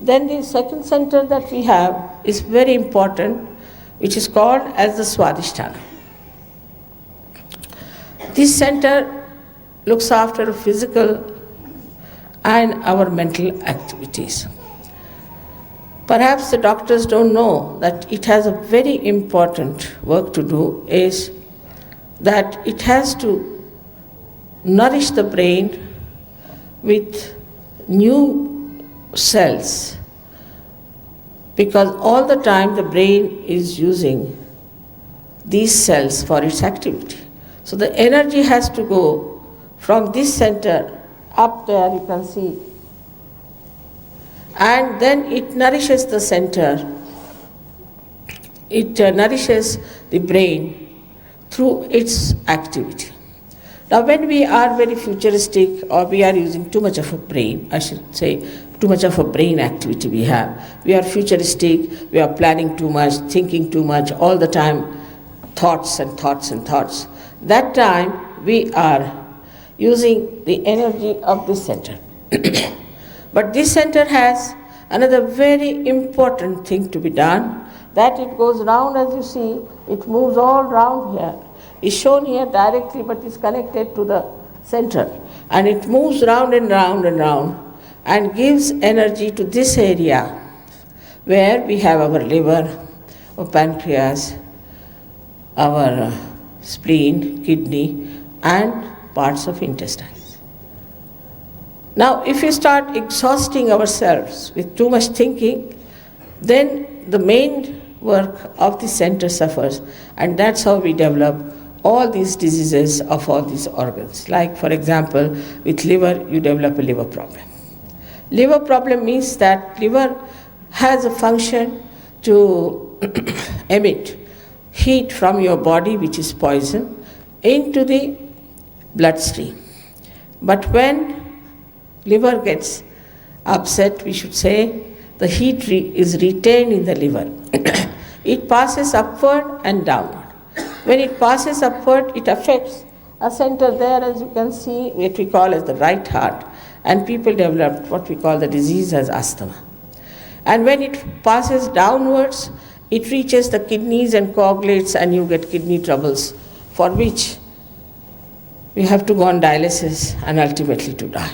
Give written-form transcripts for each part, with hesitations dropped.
Then the second center that we have is very important, which is called as the Swatishtana. This center looks after physical and our mental activities. Perhaps the doctors don't know that it has a very important work to do, is that it has to nourish the brain with new cells, because all the time the brain is using these cells for its activity. So the energy has to go from this center up there, you can see, and then it nourishes the center, it nourishes the brain through its activity. Now when we are very futuristic, or we are using too much of a brain, I should say too much of a brain activity we are futuristic, we are planning too much, thinking too much, all the time thoughts and thoughts and thoughts. That time we are using the energy of this center. But this center has another very important thing to be done, that it goes round, as you see, it moves all round here. It's shown here directly, but is connected to the center. And it moves round and round and round and gives energy to this area where we have our liver, our pancreas, our spleen, kidney, and parts of intestines. Now, if we start exhausting ourselves with too much thinking, then the main work of the center suffers, and that's how we develop all these diseases of all these organs. Like, for example, with liver, you develop a liver problem. Liver problem means that liver has a function to emit heat from your body, which is poison, into the bloodstream. But when liver gets upset, we should say, the heat is retained in the liver. It passes upward and downward. When it passes upward, it affects a center there, as you can see, what we call as the right heart, and people develop what we call the disease as asthma. And when it passes downwards, it reaches the kidneys and coagulates, and you get kidney troubles, for which we have to go on dialysis and ultimately to die.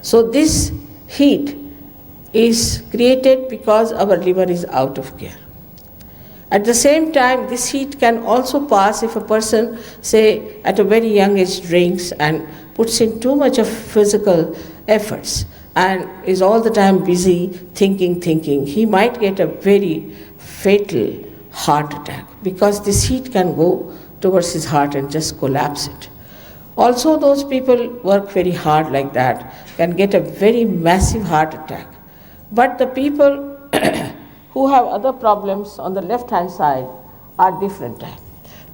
So this heat is created because our liver is out of gear. At the same time, this heat can also pass if a person, say, at a very young age drinks and puts in too much of physical efforts and is all the time busy thinking. He might get a very fatal heart attack, because this heat can go towards his heart and just collapse it. Also, those people work very hard like that can get a very massive heart attack. But the people who have other problems on the left-hand side are different.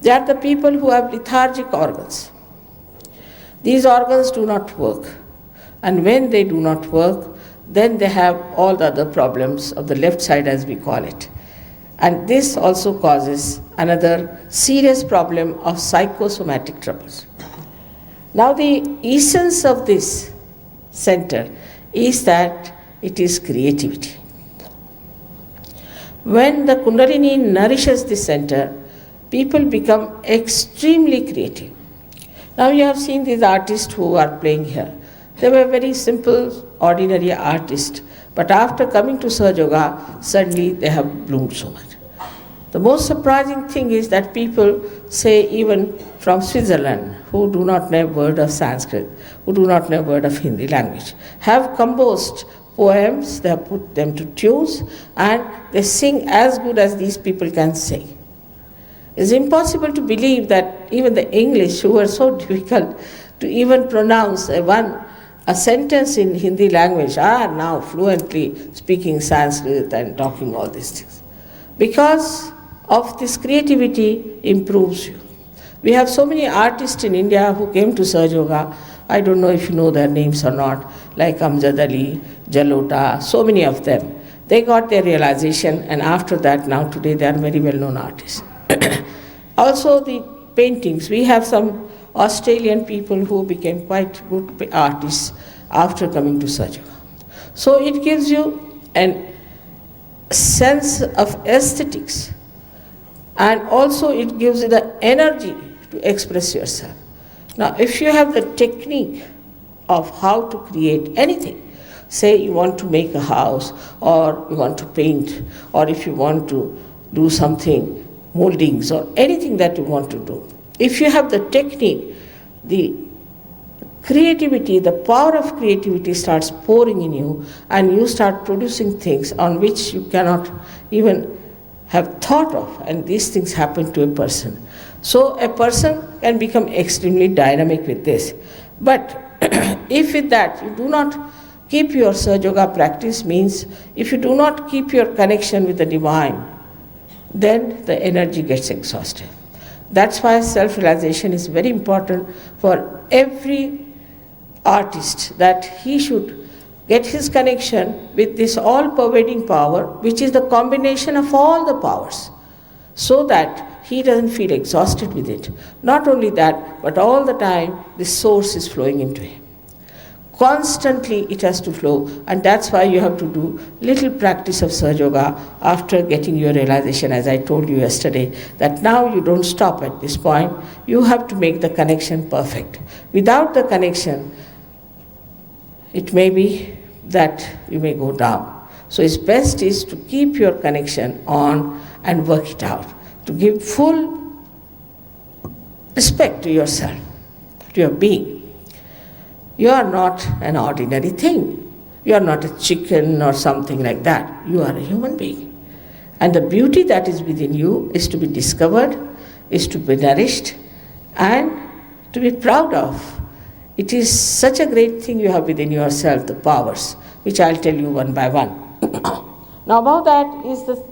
They are the people who have lethargic organs. These organs do not work. And when they do not work, then they have all the other problems of the left side, as we call it. And this also causes another serious problem of psychosomatic troubles. Now, the essence of this center is that it is creativity. When the Kundalini nourishes the center, people become extremely creative. Now, you have seen these artists who are playing here. They were very simple, ordinary artists, but after coming to Sahaja Yoga, suddenly they have bloomed so much. The most surprising thing is that people, say even from Switzerland, who do not know a word of Sanskrit, who do not know a word of Hindi language, have composed poems, they have put them to tunes, and they sing as good as these people can sing. It's impossible to believe that even the English, who were so difficult to even pronounce a sentence in Hindi language, are now fluently speaking Sanskrit and talking all these things. Because of this creativity improves you. We have so many artists in India who came to Sahaja Yoga. I don't know if you know their names or not, like Amjad Ali, Jalota, so many of them. They got their realization, and after that, now today they are very well-known artists. Also the paintings. We have some Australian people who became quite good artists after coming to Sahaja Yoga. So it gives you an sense of aesthetics, and also it gives you the energy to express yourself. Now, if you have the technique of how to create anything, say you want to make a house, or you want to paint, or if you want to do something, moldings, or anything that you want to do, if you have the technique, the creativity, the power of creativity starts pouring in you, and you start producing things on which you cannot even have thought of, and these things happen to a person. So a person can become extremely dynamic with this. But if with that you do not keep your Sahaja Yoga practice, means if you do not keep your connection with the divine, then the energy gets exhausted. That's why self-realization is very important for every artist, that he should get his connection with this all-pervading power, which is the combination of all the powers, so that he doesn't feel exhausted with it. Not only that, but all the time this source is flowing into him. Constantly it has to flow, and that's why you have to do little practice of Sahaja Yoga after getting your realization, as I told you yesterday, that now you don't stop at this point, you have to make the connection perfect. Without the connection, it may be that you may go down. So it's best is to keep your connection on and work it out, to give full respect to yourself, to your being. You are not an ordinary thing. You are not a chicken or something like that. You are a human being. And the beauty that is within you is to be discovered, is to be nourished, and to be proud of. It is such a great thing you have within yourself, the powers, which I'll tell you one by one. Now above that is the